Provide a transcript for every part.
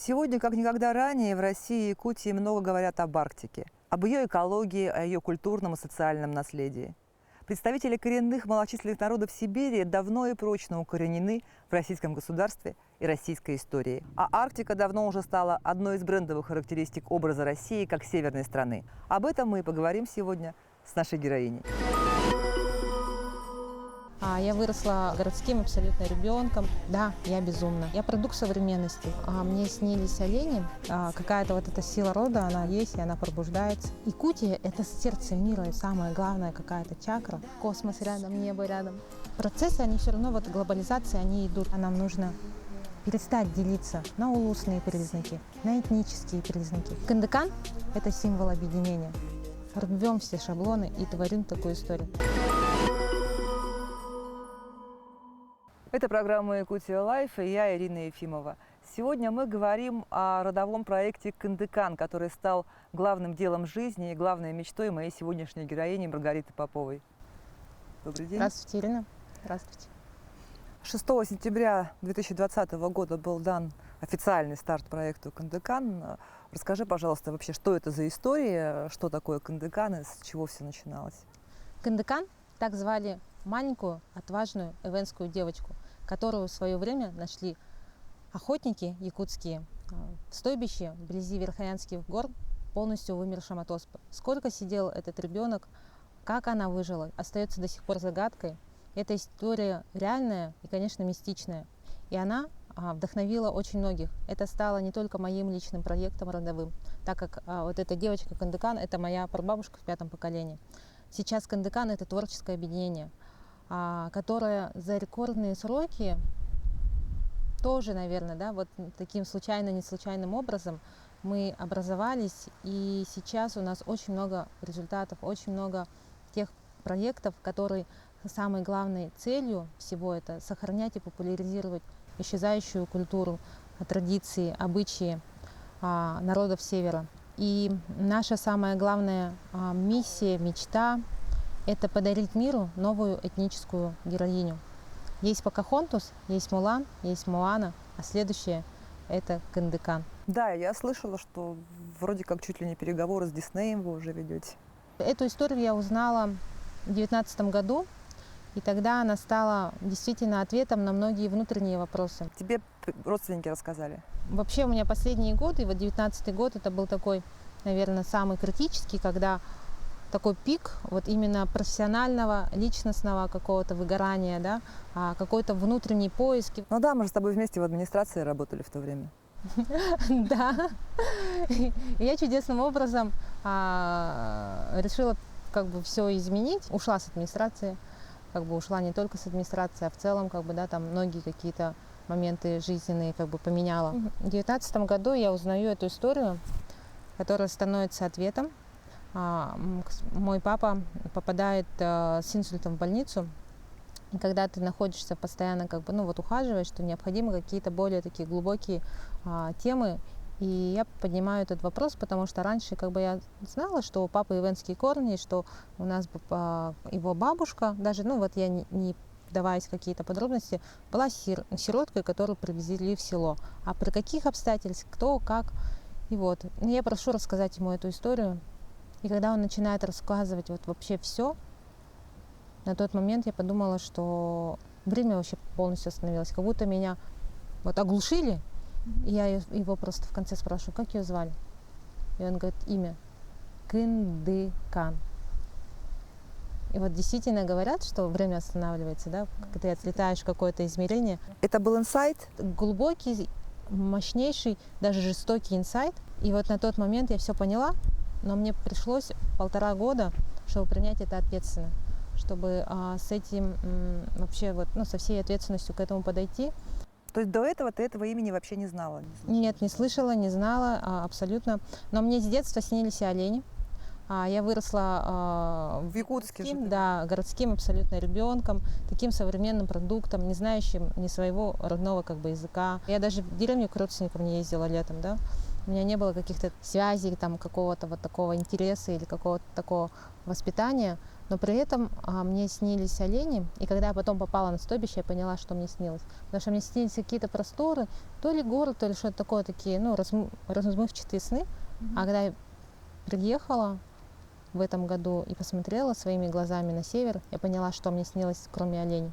Сегодня, как никогда ранее, в России и Якутии много говорят об Арктике, об ее экологии, о ее культурном и социальном наследии. Представители коренных малочисленных народов Сибири давно и прочно укоренены в российском государстве и российской истории. А Арктика давно уже стала одной из брендовых характеристик образа России как северной страны. Об этом мы и поговорим сегодня с нашей героиней. Я выросла городским абсолютно ребенком. Да, я безумна. Я продукт современности. Мне снились олени. Какая-то вот эта сила рода, она есть, и она пробуждается. Якутия – это сердце мира, и самое главное, какая-то чакра. Космос рядом, небо рядом. Процессы, они все равно, вот глобализация, они идут. А нам нужно перестать делиться на улусные признаки, на этнические признаки. Кындыкан – это символ объединения. Рвем все шаблоны и творим такую историю. Это программа «Якутия Лайф» и я, Ирина Ефимова. Сегодня мы говорим о родовом проекте «Кындыкан», который стал главным делом жизни и главной мечтой моей сегодняшней героини Маргариты Поповой. Добрый день. Здравствуйте, Ирина. Здравствуйте. 6 сентября 2020 года был дан официальный старт проекту «Кындыкан». Расскажи, пожалуйста, вообще, что это за история, что такое Кындыкан и с чего все начиналось? Кындыкан – так звали маленькую, отважную эвенскую девочку, которую в свое время нашли охотники якутские в стойбище вблизи Верхоянских гор, полностью вымершем от оспы. Сколько сидел этот ребенок, как она выжила, остается до сих пор загадкой. Эта история реальная и, конечно, мистичная. И она вдохновила очень многих. Это стало не только моим личным проектом родовым, так как вот эта девочка Кындыкан – это моя прабабушка в 5-м поколении. Сейчас Кындыкан – это творческое объединение, которое за рекордные сроки тоже, наверное, да, вот таким не случайным образом мы образовались, и сейчас у нас очень много результатов, очень много тех проектов, которые самой главной целью всего это сохранять и популяризировать исчезающую культуру, традиции, обычаи народов Севера. И наша самая главная миссия, мечта – это подарить миру новую этническую героиню. Есть Покахонтас, есть Мулан, есть Моана, а следующее – это Кындыкан. Да, я слышала, что вроде как чуть ли не переговоры с Диснеем вы уже ведете. Эту историю я узнала в 2019 году, и тогда она стала действительно ответом на многие внутренние вопросы. Тебе родственники рассказали? Вообще у меня последние годы, и вот 2019 год, это был такой, наверное, самый критический, когда такой пик вот именно профессионального, личностного какого-то выгорания, да, какой-то внутренний поиск. Ну да, мы же с тобой вместе в администрации работали в то время. Да. Я чудесным образом решила как бы все изменить, ушла с администрации, как бы ушла не только с администрации, а в целом как бы, да, там многие какие-то моменты жизненные как бы поменяла. В 2019 году я узнаю эту историю, которая становится ответом. Мой папа попадает с инсультом в больницу, и когда ты находишься постоянно, как бы, ну вот ухаживаешь, то необходимы какие-то более такие глубокие темы. И я поднимаю этот вопрос, потому что раньше как бы я знала, что у папы эвенские корни, что у нас его бабушка, даже, ну вот я не вдаваясь в какие-то подробности, была сироткой, которую привезли в село. А при каких обстоятельствах, кто, как. И вот. Я прошу рассказать ему эту историю. И когда он начинает рассказывать вот вообще все, на тот момент я подумала, что время вообще полностью остановилось. Как будто меня вот оглушили. И я его просто в конце спрашиваю, как ее звали? И он говорит, имя Кындыкан. И вот действительно говорят, что время останавливается, да, когда ты отлетаешь в какое-то измерение. Это был инсайт? Глубокий, мощнейший, даже жестокий инсайт. И вот на тот момент я все поняла, но мне пришлось 1,5 года, чтобы принять это ответственно, чтобы с этим вообще вот, ну, со всей ответственностью к этому подойти. То есть до этого ты этого имени вообще не знала? Нет, не слышала, не знала абсолютно. Но мне с детства снились олени. Я выросла в Якутске же. Да, городским абсолютно ребенком, таким современным продуктом, не знающим ни своего родного как бы языка. Я даже в деревню к родственникам не ездила летом, да. У меня не было каких-то связей, там, какого-то вот такого интереса или какого-то такого воспитания. Но при этом мне снились олени, и когда я потом попала на стойбище, я поняла, что мне снилось. Потому что мне снились какие-то просторы, то ли город, то ли что-то такое, такие, ну, размывчатые сны. А когда я приехала в этом году и посмотрела своими глазами на север, я поняла, что мне снилось, кроме оленей.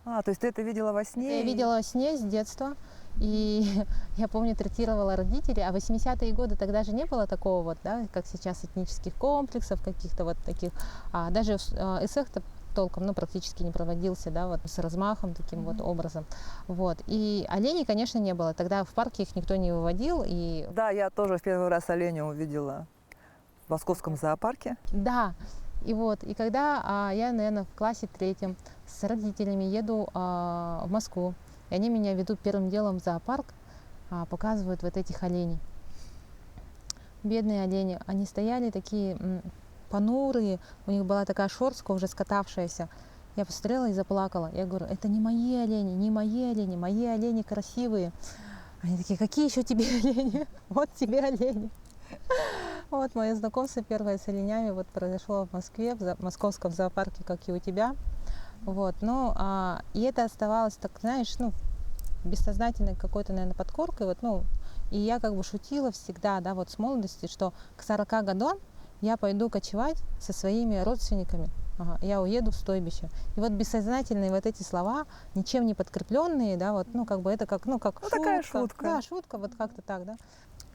То есть ты это видела во сне? Я видела во сне с детства, и я помню, третировала родителей, а в 80-е годы тогда же не было такого вот, да, как сейчас, этнических комплексов, каких-то вот таких, даже эсэх-то толком, ну, практически не проводился, да, вот с размахом таким вот образом, вот, и оленей, конечно, не было, тогда в парке их никто не выводил, и... Да, я тоже в первый раз оленя увидела в московском зоопарке. Да, и вот, и когда я, наверное, в классе 3 с родителями еду в Москву, и они меня ведут первым делом в зоопарк, показывают вот этих оленей. Бедные олени, они стояли такие понурые, у них была такая шерстка уже скатавшаяся. Я посмотрела и заплакала. Я говорю, это не мои олени, не мои олени красивые. Они такие, какие еще тебе олени? Вот тебе олени. Вот мое знакомство первое с оленями вот произошло в Москве, в московском зоопарке, как и у тебя. Вот, ну, и это оставалось, так, знаешь, ну, бессознательной какой-то, наверное, подкоркой, вот, ну, и я как бы шутила всегда, да, вот с молодости, что к 40 годам я пойду кочевать со своими родственниками, я уеду в стойбище. И вот бессознательные вот эти слова, ничем не подкрепленные, да, вот, ну, как бы это как, ну, как шутка. Такая шутка. Да, шутка, вот как-то так, да.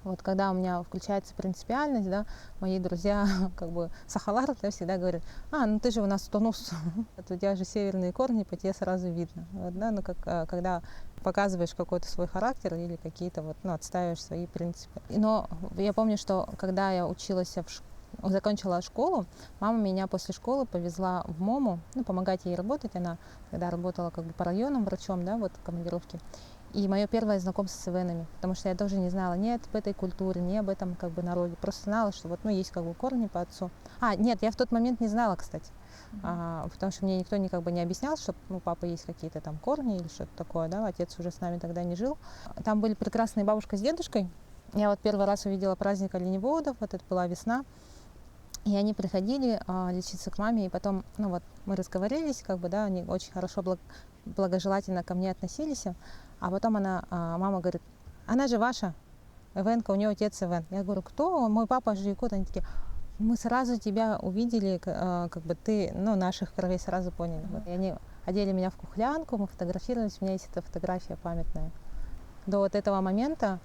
Вот когда у меня включается принципиальность, да, мои друзья, как бы сахалар, да, всегда говорят, ну ты же у нас тонус, у тебя же северные корни, по тебе сразу видно. Вот, да, ну, как, когда показываешь какой-то свой характер или какие-то вот, ну, отстаиваешь свои принципы. Но я помню, что когда я училась закончила школу, мама меня после школы повезла в МОМУ, ну, помогать ей работать, она тогда работала как бы по районам врачом, да, вот в командировке. И мое первое знакомство с эвенами, потому что я тоже не знала ни об этой культуре, ни об этом как бы народе, просто знала, что вот, ну, есть как бы корни по отцу. Нет, я в тот момент не знала, кстати, потому что мне никто как бы не объяснял, что, ну, папа есть какие-то там корни или что-то такое, да, отец уже с нами тогда не жил. Там были прекрасные бабушка с дедушкой. Я вот первый раз увидела праздник оленеводов, вот это была весна. И они приходили лечиться к маме, и потом, ну вот, мы разговорились, как бы, да, они очень хорошо, благожелательно ко мне относились. А потом мама говорит, она же ваша, эвенка, у нее отец эвен. Я говорю, кто? Мой папа же якут. Они такие, мы сразу тебя увидели, как бы ты, ну, наших кровей сразу поняли. Вот. И они одели меня в кухлянку, мы фотографировались, у меня есть эта фотография памятная. До вот этого момента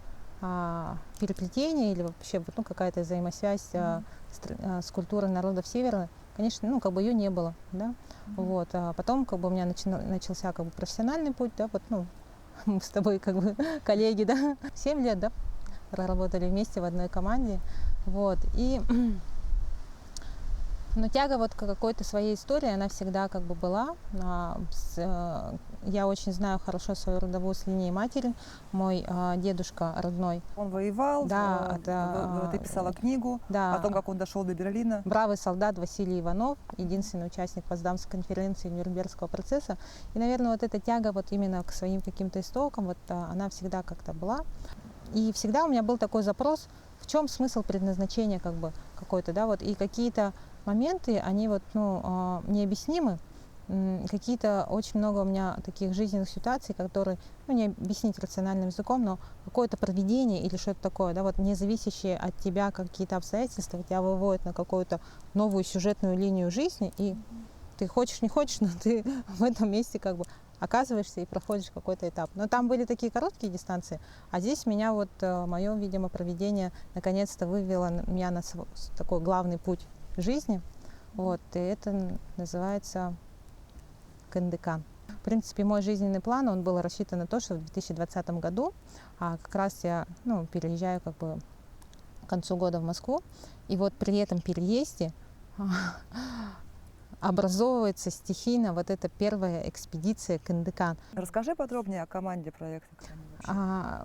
переплетение или вообще, ну, какая-то взаимосвязь с культурой народов Севера, конечно, ну, как бы ее не было, да. Вот. А потом как бы у меня начался как бы профессиональный путь, да, вот, ну, мы с тобой как бы коллеги, да, 7 лет, да, проработали вместе в одной команде, вот, и, но тяга вот к какой-то своей истории, она всегда как бы была. Я очень знаю хорошо свою родовую с линии матери. Мой дедушка родной. Он воевал, да, ты писала книгу, да, о том, как он дошел до Берлина. Бравый солдат Василий Иванов, единственный участник Потсдамской конференции Нюрнбергского процесса. И, наверное, вот эта тяга вот именно к своим каким-то истокам, вот она всегда как-то была. И всегда у меня был такой запрос, в чем смысл предназначения как бы какой-то, да, вот, и какие-то моменты, они вот, ну, необъяснимы. Какие-то очень много у меня таких жизненных ситуаций, которые, ну, не объяснить рациональным языком, но какое-то провидение или что-то такое, да, вот не зависящие от тебя какие-то обстоятельства тебя выводят на какую-то новую сюжетную линию жизни, и ты хочешь, не хочешь, но ты в этом месте как бы оказываешься и проходишь какой-то этап. Но там были такие короткие дистанции, а здесь меня вот мое, видимо, провидение наконец-то вывело меня на такой главный путь жизни. Вот, и это называется Кындыкан. В принципе, мой жизненный план, он был рассчитан на то, что в 2020 году как раз я, ну, переезжаю как бы к концу года в Москву, и вот при этом переезде образовывается стихийно вот эта первая экспедиция Кындыкан. Расскажи подробнее о команде проекта.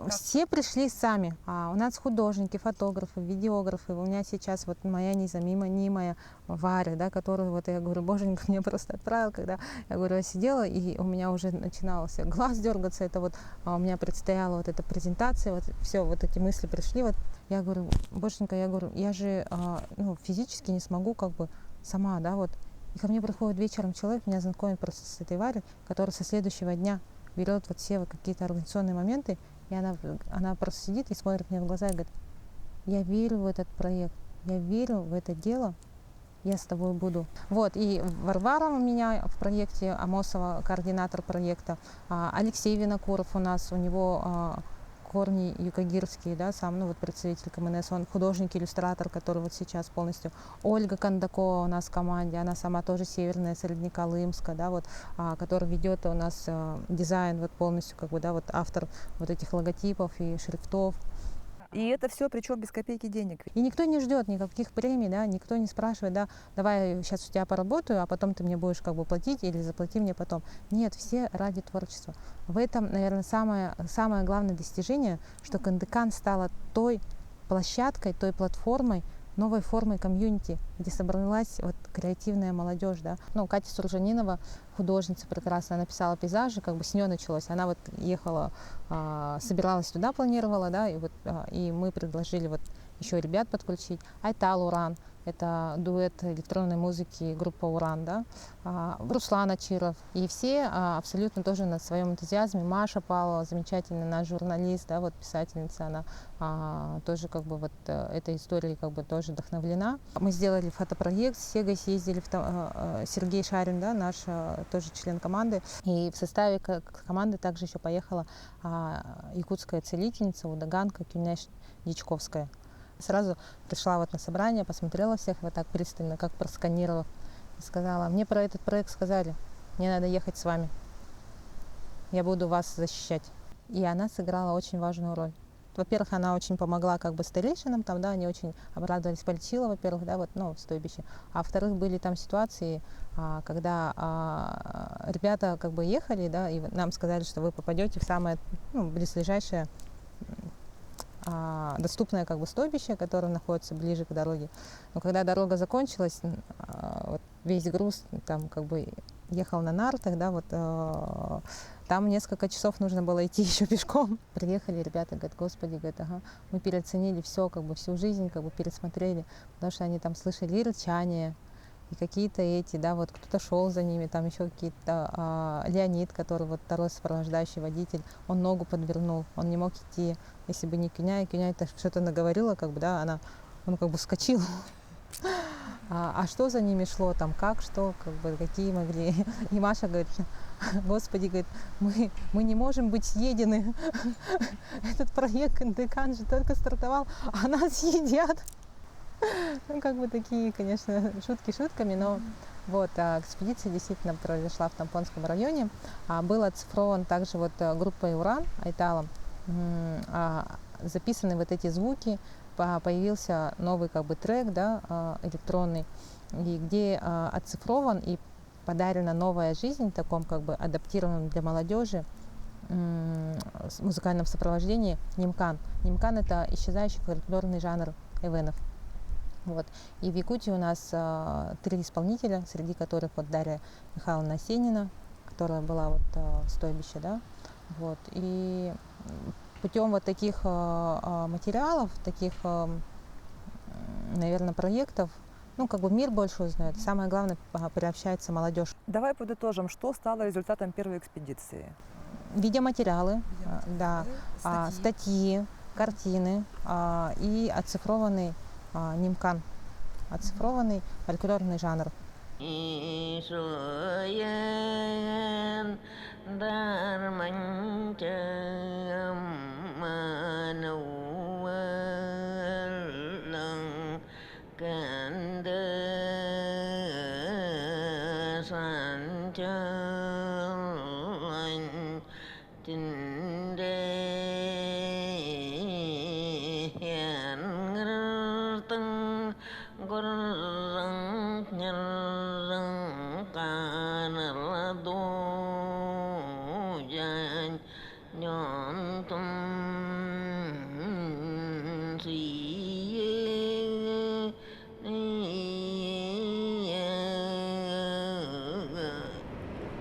Все пришли сами. У нас художники, фотографы, видеографы. У меня сейчас вот моя незаменимая Варя, да, которую вот я говорю, боженька мне просто отправил, когда я говорю, я сидела, и у меня уже начинался глаз дергаться. Это вот у меня предстояла вот эта презентация, вот все, вот эти мысли пришли. Вот я говорю, боженька, я говорю, я же ну, физически не смогу как бы сама, да, вот. И ко мне приходит вечером человек, меня знакомит просто с этой Варей, который со следующего дня берет вот все вот какие-то организационные моменты, и она просто сидит и смотрит мне в глаза и говорит: я верю в этот проект, я верю в это дело, я с тобой буду. Вот, и Варвара у меня в проекте, Амосова, координатор проекта, Алексей Винокуров у нас, у него корни юкагирские, да, сам, ну вот представитель КМНС, он художник-иллюстратор, который вот сейчас полностью. Ольга Кондакова у нас в команде, она сама тоже северная, Среднеколымска, да, вот, которая ведет у нас дизайн вот полностью, как бы, да, вот автор вот этих логотипов и шрифтов. И это все причем без копейки денег. И никто не ждет никаких премий, да, никто не спрашивает, да, давай сейчас у тебя поработаю, а потом ты мне будешь как бы платить или заплати мне потом. Нет, все ради творчества. В этом, наверное, самое главное достижение, что Кандыкан стала той площадкой, той платформой, новой формой комьюнити, где собралась вот креативная молодежь, да. Ну, Катя Суржанинова, художница прекрасная, написала пейзажи, как бы с нее началось. Она вот ехала, собиралась туда, планировала, да, и вот и мы предложили вот еще ребят подключить. Айтал Уран, это дуэт электронной музыки группа Уран, да, Руслан Ачиров. И все абсолютно тоже на своем энтузиазме. Маша Павлова, замечательный наш журналист, да, вот писательница, она тоже как бы вот этой историей как бы тоже вдохновлена. Мы сделали фотопроект, с Сегой съездили, Сергей Шарин, да, наш тоже член команды. И в составе команды также еще поехала якутская целительница, удаганка Кюнеш Дичковская. Сразу пришла вот на собрание, посмотрела всех вот так пристально, как просканировав, и сказала: мне про этот проект сказали, мне надо ехать с вами, я буду вас защищать. И она сыграла очень важную роль. Во-первых, она очень помогла как бы старейшинам, там, да, они очень обрадовались, полечила, во-первых, да, вот, ну, в стойбище. А во-вторых, были там ситуации, когда ребята как бы ехали, да, и нам сказали, что вы попадете в самое, ну, близлежащее доступное как бы стойбище, которое находится ближе к дороге. Но когда дорога закончилась, вот весь груз там как бы ехал на нартах, да, вот там несколько часов нужно было идти еще пешком. Приехали ребята, говорят: господи, говорят, ага, мы переоценили все, как бы всю жизнь, как бы пересмотрели, потому что они там слышали и рычание, и какие-то эти, да, вот кто-то шел за ними, там еще какие-то, Леонид, который вот второй сопровождающий водитель, он ногу подвернул, он не мог идти, если бы не Кюня, и Кюня это что-то наговорила, как бы, да, он как бы вскочил. А что за ними шло, там, как, что, как бы, какие могли. И Маша говорит: господи, говорит, мы не можем быть съедены. Этот проект Кандыкан же только стартовал, а нас едят. Ну, как бы такие, конечно, шутки шутками, но вот экспедиция действительно произошла в Тампонском районе. Был оцифрован также вот группой Уран, Айталом, записаны вот эти звуки, появился новый как бы трек, да, электронный, и где оцифрован и подарена новая жизнь в таком как бы адаптированном для молодежи музыкальном сопровождении нимкан. Нимкан — это исчезающий фольклорный жанр эвенов. Вот. И в Якутии у нас 3 исполнителя, среди которых вот Дарья Михайловна Осенина, которая была вот в стойбище, да, вот. И путем вот таких материалов, таких, наверное, проектов, ну, как бы мир больше узнает. Самое главное, приобщается молодежь. Давай подытожим, что стало результатом первой экспедиции. Видеоматериалы, да, статьи, картины и оцифрованный нимкан, оцифрованный фольклорный жанр.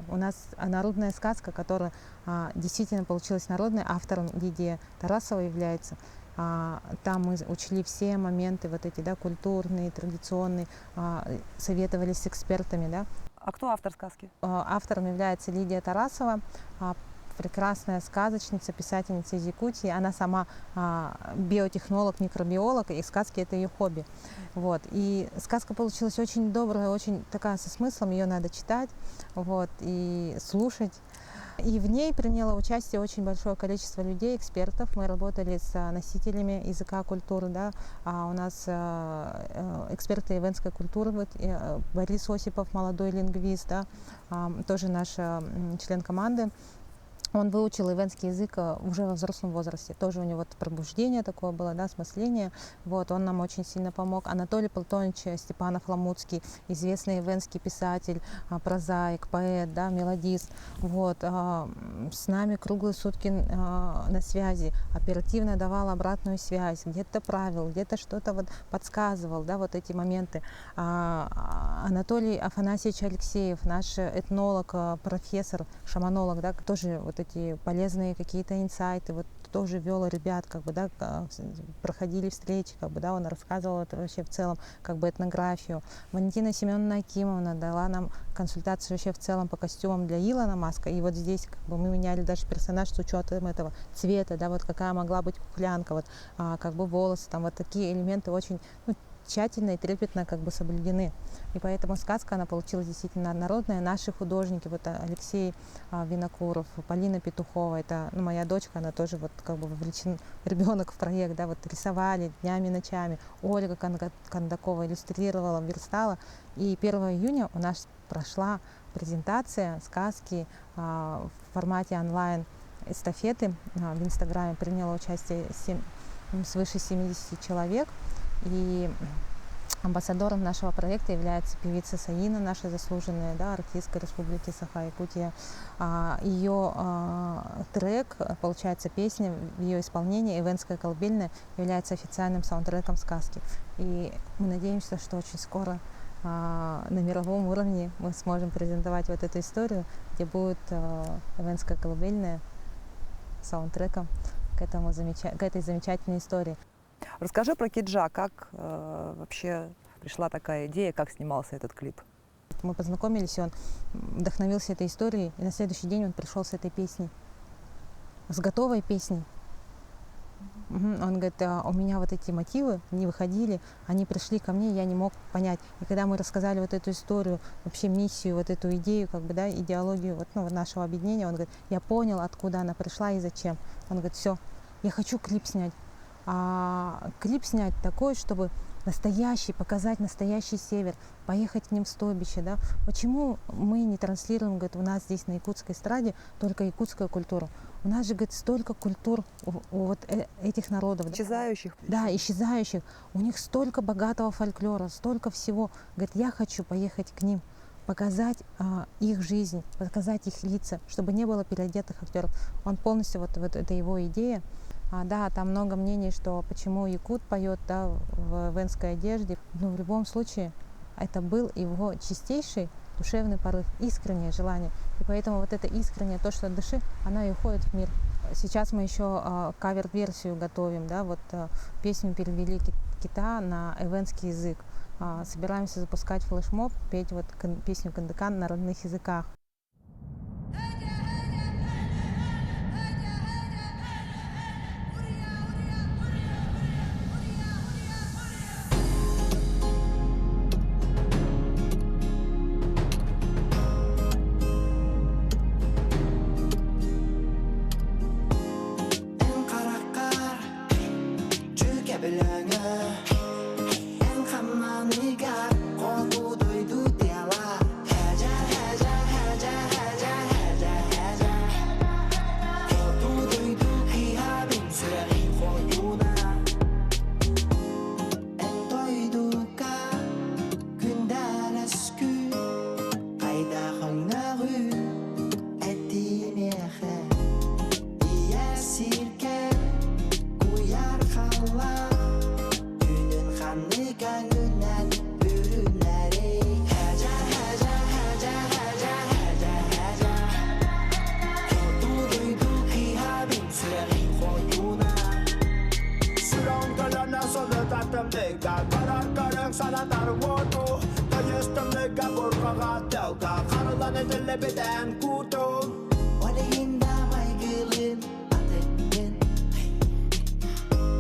У нас народная сказка, которая действительно получилась народной, автором Лидия Тарасова является. Там мы учли все моменты вот эти, да, культурные, традиционные, советовались с экспертами, да. А кто автор сказки? Автором является Лидия Тарасова, прекрасная сказочница, писательница из Якутии. Она сама биотехнолог, микробиолог, и сказки — это ее хобби. Вот. И сказка получилась очень добрая, очень такая со смыслом, ее надо читать, вот, и слушать. И в ней приняло участие очень большое количество людей, экспертов. Мы работали с носителями языка, культуры. Да. У нас эксперты эвенской культуры, вот, Борис Осипов, молодой лингвист, да, тоже наш член команды. Он выучил эвенский язык уже во взрослом возрасте. Тоже у него пробуждение такое было, да, осмысление. Вот, он нам очень сильно помог. Анатолий Платонович Степанов-Ламутский, известный эвенский писатель, прозаик, поэт, да, мелодист. Вот, с нами круглые сутки на связи, оперативно давал обратную связь, где-то правил, где-то что-то вот подсказывал, да, вот эти моменты. Анатолий Афанасьевич Алексеев, наш этнолог, профессор, шаманолог, да, тоже вот эти полезные какие-то инсайты, вот тоже вел ребят, как бы, да, проходили встречи, как бы, да, он рассказывал это вообще в целом, как бы, этнографию. Валентина Семеновна Акимовна дала нам консультацию вообще в целом по костюмам для Илона Маска, и вот здесь, как бы, мы меняли даже персонаж с учетом этого цвета, да, вот какая могла быть куклянка, вот, как бы, волосы, там, вот такие элементы очень, ну, тщательно и трепетно, как бы, соблюдены. И поэтому сказка, она получилась действительно народная. Наши художники, вот Алексей Винокуров, Полина Петухова, это, ну, моя дочка, она тоже вот, как бы, вовлечен ребенок в проект, да, вот рисовали днями, ночами. Ольга Кондакова иллюстрировала, верстала. И 1 июня у нас прошла презентация сказки в формате онлайн эстафеты. В Инстаграме приняло участие свыше 70 человек. И амбассадором нашего проекта является певица Саина, наша заслуженная, да, артистка Республики Саха-Якутия. Ее трек, получается, песня в ее исполнении «Эвенская колыбельная» является официальным саундтреком сказки. И мы надеемся, что очень скоро на мировом уровне мы сможем презентовать вот эту историю, где будет «Эвенская колыбельная» саундтреком к этой замечательной истории. Расскажи про Киджа, как вообще пришла такая идея, как снимался этот клип? Мы познакомились, и он вдохновился этой историей, и на следующий день он пришел с этой песней, с готовой песней. Он говорит, у меня вот эти мотивы не выходили, они пришли ко мне, я не мог понять. И когда мы рассказали вот эту историю, вообще миссию, вот эту идею, как бы, да, идеологию вот, ну, нашего объединения, он говорит, я понял, откуда она пришла и зачем. Он говорит, все, я хочу клип снять. Клип снять такой, чтобы настоящий, показать настоящий север, поехать к ним в стойбище, да. Почему мы не транслируем, говорит, у нас здесь на якутской эстраде только якутскую культуру? У нас же, говорит, столько культур у вот этих народов. Исчезающих? Да, исчезающих. У них столько богатого фольклора, столько всего. Говорит, я хочу поехать к ним, показать их жизнь, показать их лица, чтобы не было переодетых актеров. Он полностью, вот это его идея. Да, там много мнений, что почему якут поет, да, в эвенской одежде. Но в любом случае это был его чистейший душевный порыв, искреннее желание. И поэтому вот это искреннее, то, что от души, она и уходит в мир. Сейчас мы еще кавер-версию готовим, да, вот песню перевели кита на эвенский язык. Собираемся запускать флешмоб, петь вот песню Кандакан на родных языках. Lebeden kurtul Oleyinda baygılın Atetten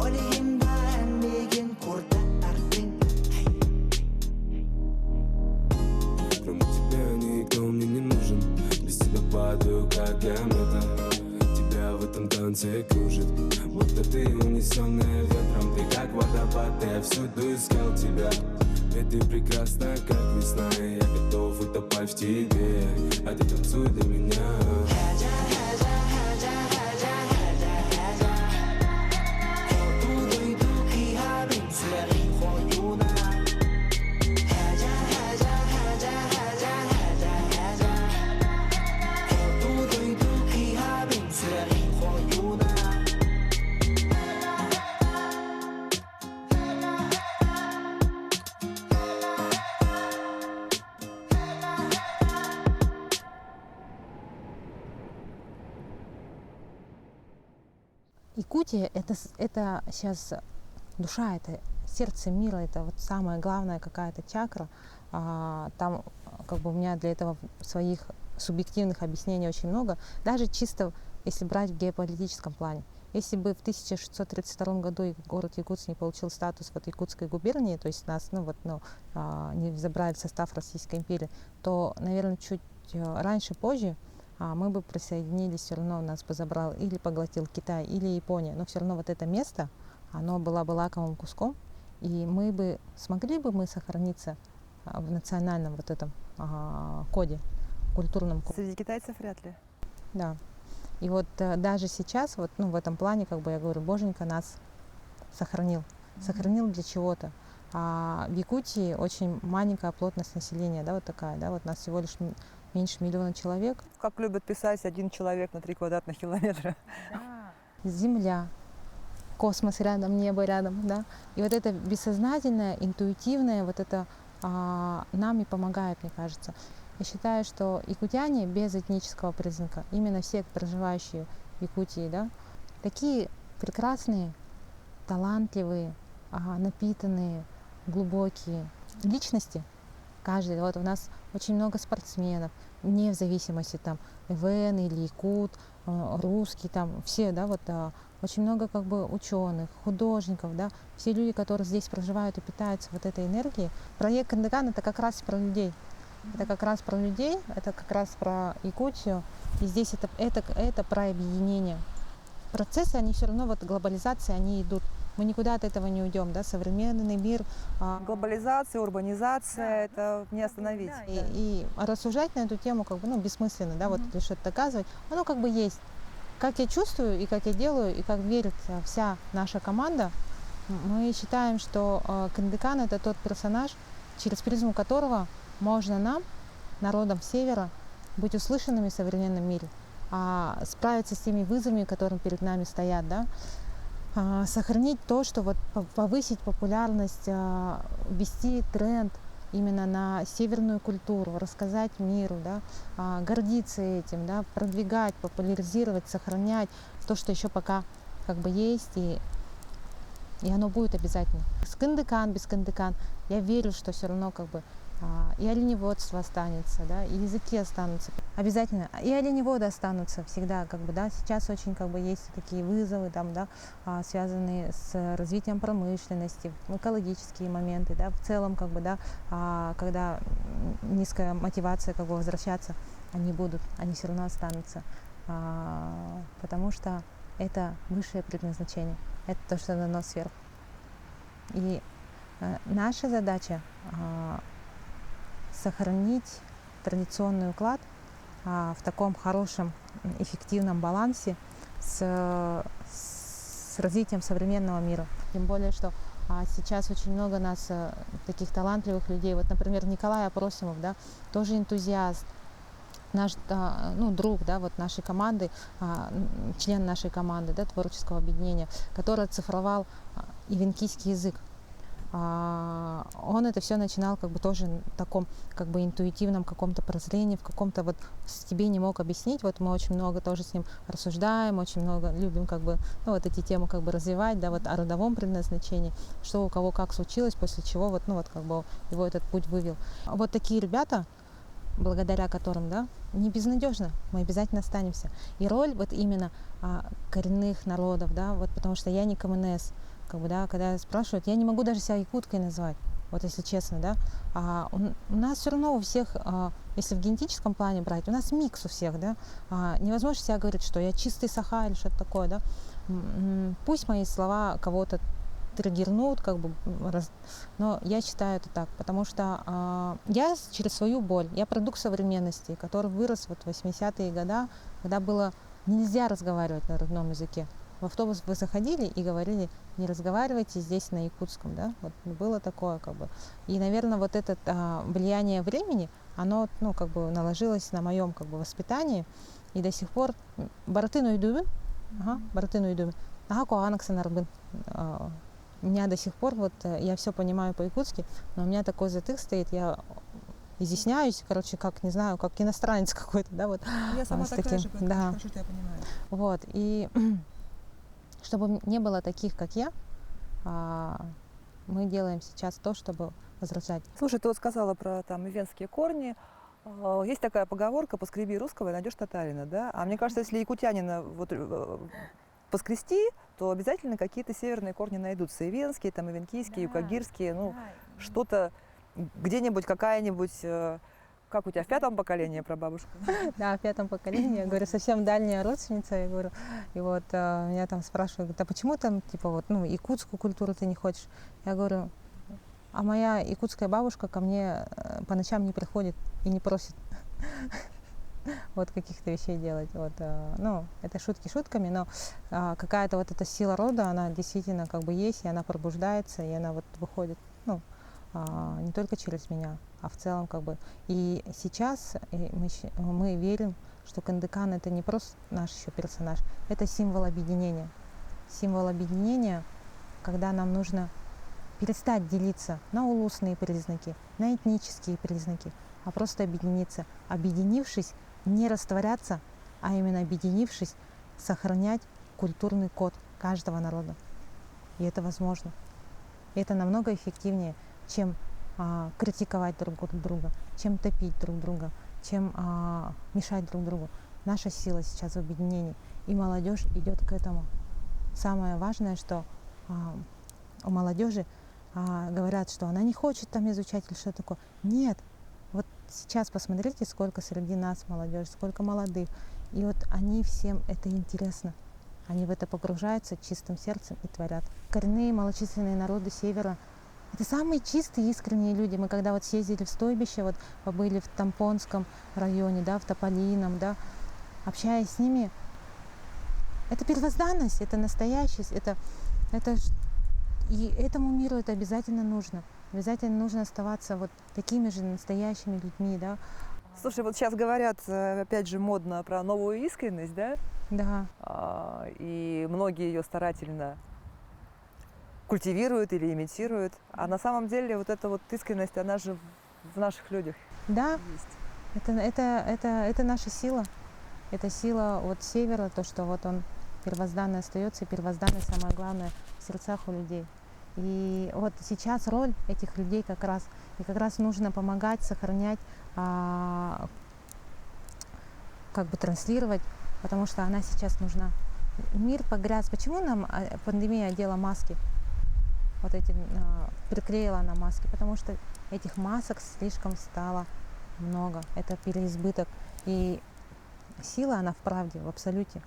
Oleyinda emmegin kurta артын Кроме тебя никто мне не нужен. Без тебя падаю, как комета. Тебя в этом танце кружит. Будто ты унесенная ветром. Ты как водопад, я всюду искал тебя. Ведь ты прекрасна, как весна. И я готов утопать в тебе. А ты танцуй для меня. Якутия это сейчас душа, это сердце мира, это вот самая главная какая-то чакра. Там как бы у меня для этого своих субъективных объяснений очень много. Даже чисто если брать в геополитическом плане. Если бы в 1632 году город Якутск не получил статус вот Якутской губернии, то есть нас не забрали в состав Российской империи, то, наверное, чуть раньше, позже мы бы присоединились, все равно нас бы забрал или поглотил Китай, или Япония. Но все равно вот это место, оно было бы лакомым куском, и смогли бы мы сохраниться в национальном вот этом коде, культурном коде. Среди китайцев вряд ли. Да. И вот даже сейчас, вот, в этом плане, как бы я говорю, Боженька нас сохранил. Сохранил для чего-то. А в Якутии очень маленькая плотность населения, да, вот такая, да, вот нас всего лишь меньше 1 миллиона человек. Как любят писать, 1 человек на 3 квадратных километра. Да. Земля, космос рядом, небо рядом, да. И вот это бессознательное, интуитивное, вот это нам и помогает, мне кажется. Я считаю, что якутяне без этнического признака, именно все проживающие в Якутии, да, такие прекрасные, талантливые, напитанные, глубокие личности. Каждый. Вот у нас очень много спортсменов, вне зависимости там ЭВН или якут, русский, там все, да, вот очень много как бы ученых, художников, да, все люди, которые здесь проживают и питаются вот этой энергией. Проект Кандыган — это как раз про людей. Это как раз про людей, это как раз про Якутию. И здесь это про объединение. Процессы, они все равно, вот глобализация, они идут. Мы никуда от этого не уйдем, да, современный мир. Глобализация, урбанизация, это не остановить. Да, и рассуждать на эту тему как бы, бессмысленно, да, вот или что-то доказывать. Оно как бы есть. Как я чувствую, и как я делаю, и как верит вся наша команда, мы считаем, что Кандыган — это тот персонаж, через призму которого можно нам, народам Севера, быть услышанными в современном мире, справиться с теми вызовами, которые перед нами стоят, да, сохранить то, что вот повысить популярность, ввести тренд именно на северную культуру, рассказать миру, да, гордиться этим, да, продвигать, популяризировать, сохранять то, что еще пока как бы есть, и оно будет обязательно. С Кандыган, без Кандыган, я верю, что все равно как бы и оленеводство останется, да, и языки останутся. Обязательно. И оленеводы останутся всегда, как бы, да. Сейчас очень как бы есть такие вызовы, там, да, связанные с развитием промышленности, экологические моменты, да, в целом, как бы, да, когда низкая мотивация как бы возвращаться, они все равно останутся, потому что это высшее предназначение, это то, что дано сверху. И наша задача сохранить традиционный уклад в таком хорошем, эффективном балансе с развитием современного мира. Тем более, что сейчас очень много нас таких талантливых людей. Вот, например, Николай Абросимов, да, тоже энтузиаст, наш друг, да, вот нашей команды, член нашей команды, да, творческого объединения, который оцифровал ивенкийский язык. Он это все начинал как бы тоже в таком как бы интуитивном каком-то прозрении, в каком-то вот тебе не мог объяснить. Вот мы очень много тоже с ним рассуждаем, очень много любим как бы вот эти темы как бы развивать, да, вот о родовом предназначении, что у кого как случилось, после чего вот как бы его этот путь вывел. Вот такие ребята, благодаря которым, да, не безнадежно, мы обязательно останемся. И роль вот именно коренных народов, да, вот потому что я не КМНС, как бы, да, когда спрашивают, я не могу даже себя якуткой назвать, вот если честно, да, у нас все равно у всех, если в генетическом плане брать, у нас микс у всех, да, невозможно себя говорить, что я чистый саха или что-то такое, да, пусть мои слова кого-то триггернут, как бы, но я считаю это так, потому что я через свою боль, я продукт современности, который вырос вот в 80-е годы, когда было нельзя разговаривать на родном языке. В автобус вы заходили и говорили, не разговаривайте здесь на якутском, да, вот было такое, как бы. И, наверное, вот это влияние времени, оно, ну, как бы наложилось на моем, как бы, воспитании, и до сих пор баратыну идубин, у меня до сих пор, вот, я все понимаю по-якутски, но у меня такой затык стоит, я изъясняюсь, короче, как, не знаю, как иностранец какой-то, да, вот. Я сама с такая таким, же, поэтому да. хорошо тебя понимаю. Вот, и чтобы не было таких, как я, мы делаем сейчас то, чтобы возрождать. Слушай, ты вот сказала про там ивенские корни. Есть такая поговорка: поскреби русского и найдешь татарина, да? А мне кажется, если якутянина вот поскрести, то обязательно какие-то северные корни найдутся. Ивенские, там, ивенкийские, юкагирские, ну, что-то, где-нибудь, какая-нибудь, как у тебя, в 5-м поколении прабабушка? Да, в 5-м поколении, я говорю, совсем дальняя родственница, я говорю, и вот меня там спрашивают, говорят, а почему там, типа, вот, ну, якутскую культуру ты не хочешь? Я говорю, а моя якутская бабушка ко мне по ночам не приходит и не просит вот каких-то вещей делать. Вот, ну, это шутки шутками, но какая-то вот эта сила рода, она действительно как бы есть, и она пробуждается, и она вот выходит, ну, не только через меня, а в целом как бы. И сейчас мы верим, что Кандыкан — это не просто наш еще персонаж, это символ объединения. Символ объединения, когда нам нужно перестать делиться на улусные признаки, на этнические признаки, а просто объединиться. Объединившись, не растворяться, а именно объединившись, сохранять культурный код каждого народа. И это возможно. И это намного эффективнее, чем критиковать друг друга, чем топить друг друга, чем мешать друг другу. Наша сила сейчас в объединении, и молодежь идет к этому. Самое важное, что у молодежи говорят, что она не хочет там изучать или что такое. Нет. Вот сейчас посмотрите, сколько среди нас молодежи, сколько молодых. И вот они всем это интересно. Они в это погружаются чистым сердцем и творят. Коренные малочисленные народы Севера — это самые чистые, искренние люди. Мы когда вот съездили в стойбище, вот побыли в Тампонском районе, да, в Тополином, да, общаясь с ними, это первозданность, это настоящесть, и этому миру это обязательно нужно. Обязательно нужно оставаться вот такими же настоящими людьми, да. Слушай, вот сейчас говорят, опять же, модно про новую искренность, да? Да. И многие ее старательно культивируют или имитируют. А на самом деле вот эта вот искренность, она же в наших людях Да, есть. это наша сила. Это сила от Севера, то, что вот он первозданный остается, и первозданный, самое главное, в сердцах у людей. И вот сейчас роль этих людей как раз нужно помогать, сохранять, как бы транслировать, потому что она сейчас нужна. Мир погряз. Почему нам пандемия одела маски? Вот эти, приклеила на маски, потому что этих масок слишком стало много. Это переизбыток. И сила, она в правде, в абсолюте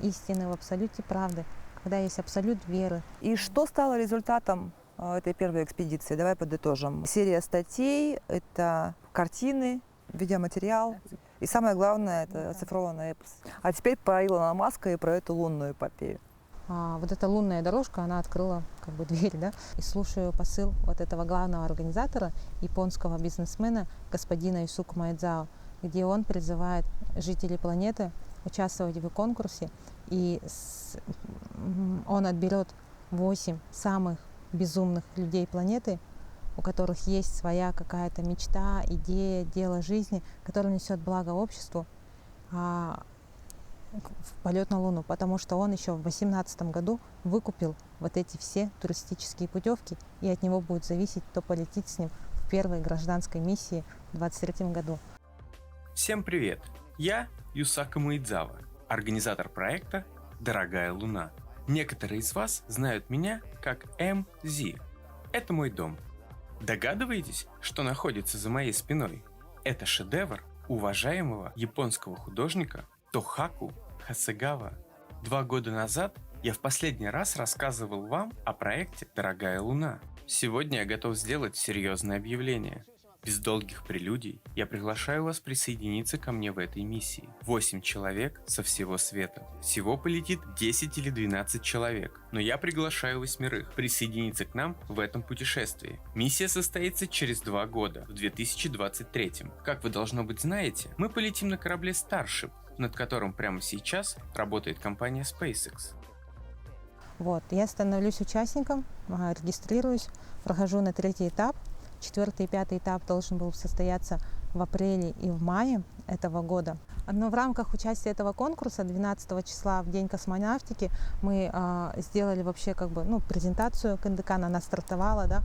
истины, в абсолюте правды, когда есть абсолют веры. И что стало результатом этой первой экспедиции? Давай подытожим. Серия статей, это картины, видеоматериал. И самое главное, это оцифрованный эпос. А теперь про Илона Маска и про эту лунную эпопею. Вот эта лунная дорожка, она открыла как бы дверь, да, и слушаю посыл вот этого главного организатора, японского бизнесмена, господина Исуку Маэдзао, где он призывает жителей планеты участвовать в конкурсе, и он отберет 8 самых безумных людей планеты, у которых есть своя какая-то мечта, идея, дело жизни, которое несет благо обществу, в полет на Луну, потому что он еще в 2018 году выкупил вот эти все туристические путевки, и от него будет зависеть, кто полетит с ним в в первой гражданской миссии в 2023 году. Всем привет! Я Юсака Маидзава, организатор проекта «Дорогая Луна». Некоторые из вас знают меня как МЗ. Это мой дом. Догадываетесь, что находится за моей спиной? Это шедевр уважаемого японского художника Тохаку Хасэгава. 2 года назад я в последний раз рассказывал вам о проекте «Дорогая Луна». Сегодня я готов сделать серьезное объявление. Без долгих прелюдий я приглашаю вас присоединиться ко мне в этой миссии. 8 человек со всего света. Всего полетит 10 или 12 человек, но я приглашаю 8 присоединиться к нам в этом путешествии. Миссия состоится через 2 года, в 2023. Как вы, должно быть, знаете, мы полетим на корабле Starship, над которым прямо сейчас работает компания SpaceX. Вот, я становлюсь участником, регистрируюсь, прохожу на 3-й этап. 4-й и 5-й этап должен был состояться в апреле и в мае этого года. Но в рамках участия этого конкурса 12 числа, в День космонавтики, мы сделали вообще презентацию КНДК, она стартовала, да,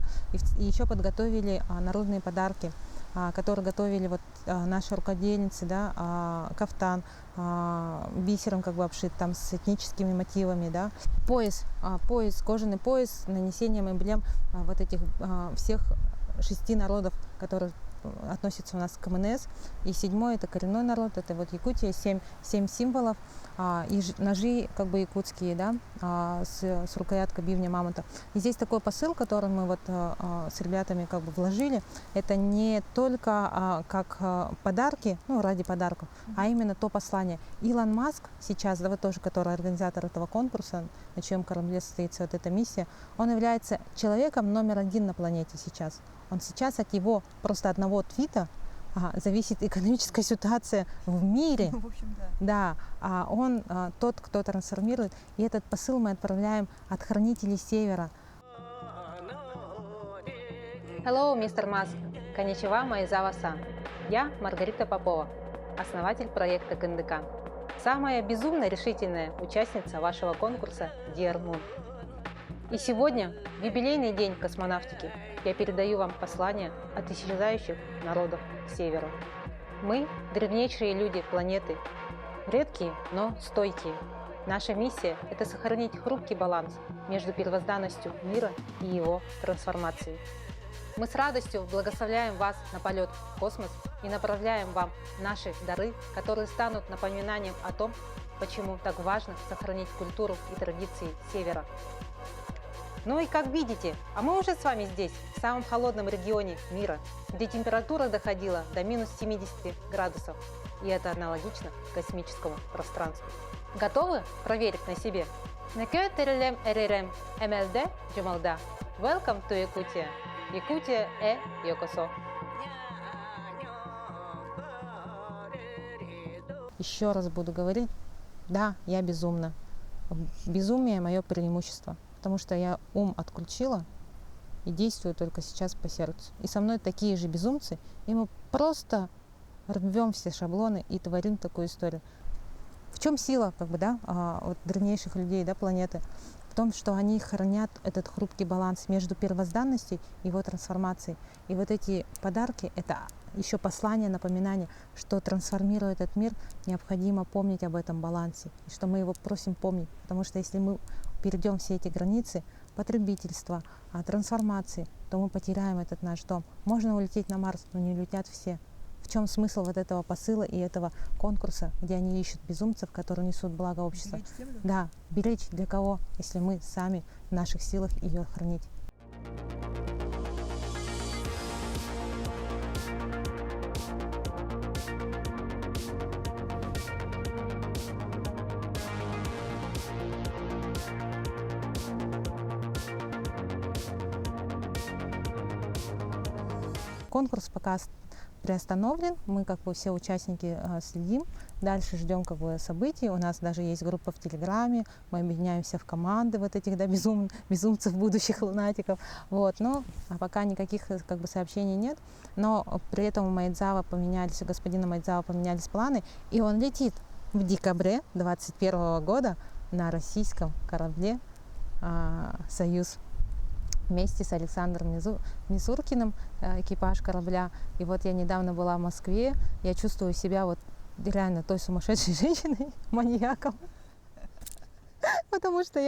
и еще подготовили народные подарки, которые готовили наши рукодельницы, да, кафтан, бисером обшит, там с этническими мотивами, да, пояс, кожаный пояс с нанесением эмблем этих всех 6 народов, которые относятся у нас к КМНС. И 7-й это коренной народ, это Якутия, 7 символов, и ножи якутские, да, с рукояткой бивня мамонта. И здесь такой посыл, который мы с ребятами вложили, это не только как подарки, ради подарков, а именно то послание. Илон Маск сейчас, да, тоже, который организатор этого конкурса, на чьем корабле состоится эта миссия, он является человеком номер 1 на планете сейчас. Он сейчас от его просто одного твита зависит экономическая ситуация в мире. В общем, да. А он тот, кто трансформирует. И этот посыл мы отправляем от хранителей Севера. Hello, мистер Маск. Конничева, Маэзава-сан. Я Маргарита Попова, основатель проекта КНДК. Самая безумно решительная участница вашего конкурса Dear Moon. И сегодня, в юбилейный день космонавтики, я передаю вам послание от исчезающих народов Севера. Мы – древнейшие люди планеты, редкие, но стойкие. Наша миссия – это сохранить хрупкий баланс между первозданностью мира и его трансформацией. Мы с радостью благословляем вас на полет в космос и направляем вам наши дары, которые станут напоминанием о том, почему так важно сохранить культуру и традиции Севера. Ну и как видите, а мы уже с вами здесь, в самом холодном регионе мира, где температура доходила до минус 70 градусов, и это аналогично космическому пространству. Готовы проверить на себе? Welcome to Якутия. Якутия Йокосо. Еще раз буду говорить, да, я безумна. Безумие – мое преимущество. Потому что я ум отключила и действую только сейчас по сердцу. И со мной такие же безумцы, и мы просто рвем все шаблоны и творим такую историю. В чем сила древнейших людей, да, планеты? В том, что они хранят этот хрупкий баланс между первозданностью и его трансформацией. И эти подарки – это еще послание, напоминание, что трансформируя этот мир, необходимо помнить об этом балансе, и что мы его просим помнить. Потому что если мы перейдем все эти границы потребительства, трансформации, то мы потеряем этот наш дом. Можно улететь на Марс, но не улетят все. В чем смысл этого посыла и этого конкурса, где они ищут безумцев, которые несут благо общества? Беречь землю? Да, беречь для кого, если мы сами в наших силах ее хранить. Конкурс пока приостановлен, мы все участники следим, дальше ждем событий, у нас даже есть группа в Телеграме, мы объединяемся в команды этих безумцев, будущих лунатиков, но пока никаких сообщений нет, но при этом у господина Маэдзава поменялись планы, и он летит в декабре 2021 года на российском корабле «Союз». вместе с Александром Мизуркиным, экипаж корабля. И вот я недавно была в Москве, я чувствую себя вот реально той сумасшедшей женщиной, маньяком. Потому что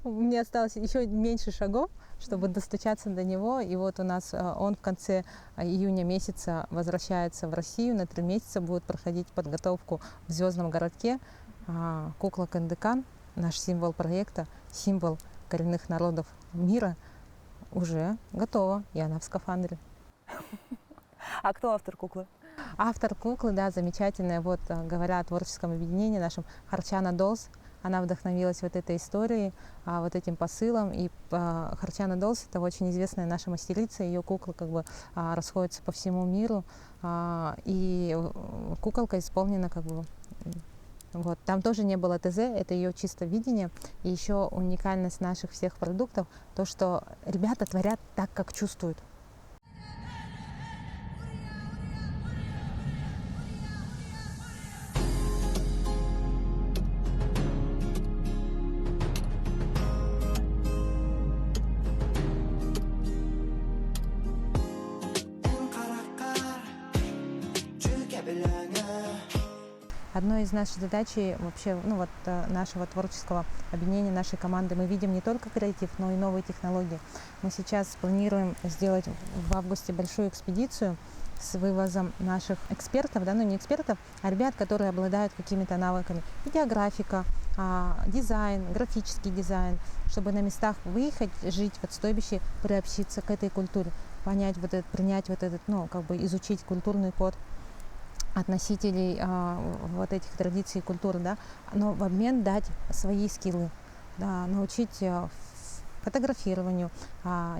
мне осталось еще меньше шагов, чтобы достучаться до него. И вот у нас он в конце июня месяца возвращается в Россию, на 3 месяца будет проходить подготовку в Звездном городке. Кукла Кандыкан, наш символ проекта, символ коренных народов мира, уже готова, и она в скафандре. А кто автор куклы? Автор куклы, да, замечательная, вот говоря о творческом объединении нашем, Харчана Долс. Она вдохновилась вот этой историей, вот этим посылом. И Харчана Долс — это очень известная наша мастерица, ее куклы как бы расходятся по всему миру. И куколка исполнена как бы... Вот. Там тоже не было ТЗ, это ее чисто видение. И еще уникальность наших всех продуктов, то, что ребята творят так, как чувствуют. Одной из наших задач вообще, нашего творческого объединения, нашей команды, мы видим не только креатив, но и новые технологии. Мы сейчас планируем сделать в августе большую экспедицию с вывозом наших экспертов, не экспертов, а ребят, которые обладают какими-то навыками. Видеографика, дизайн, графический дизайн, чтобы на местах выехать, жить в стойбище, приобщиться к этой культуре, понять принять изучить культурный код от носителей вот этих традиций и культур, да, но в обмен дать свои скиллы, да, научить фотографированию,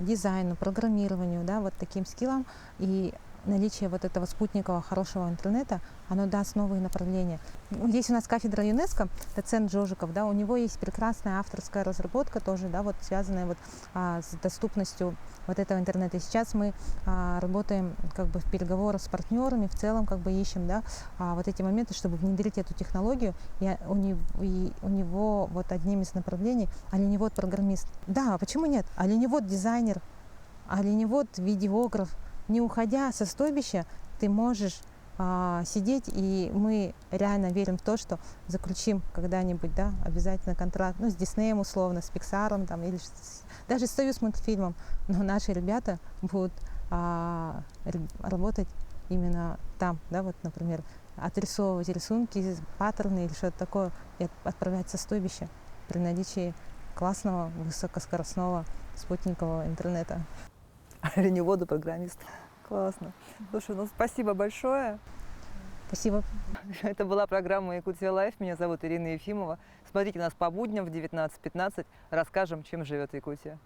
дизайну, программированию, да, вот таким скиллам. И наличие вот этого спутникового хорошего интернета, оно даст новые направления. Здесь у нас кафедра ЮНЕСКО, доцент Жожиков, да, у него есть прекрасная авторская разработка тоже, да, вот связанная вот с доступностью вот этого интернета. И сейчас мы работаем как бы в переговорах с партнерами, в целом как бы ищем, да, вот эти моменты, чтобы внедрить эту технологию. И у него вот одним из направлений оленевод программист. Да, почему нет? Оленевод дизайнер, оленевод видеограф. Не уходя со стойбища, ты можешь сидеть, и мы реально верим в то, что заключим когда-нибудь, да, обязательно контракт, с Диснеем условно, с Пиксаром, там, или даже с Союзмультфильмом, но наши ребята будут работать именно там, да, вот, например, отрисовывать рисунки, паттерны или что-то такое, и отправлять со стойбища при наличии классного высокоскоростного спутникового интернета. Оленеводу программист. Классно. Слушай, спасибо большое. Спасибо. Это была программа «Якутия Лайф». Меня зовут Ирина Ефимова. Смотрите нас по будням в 19:15. Расскажем, чем живет Якутия.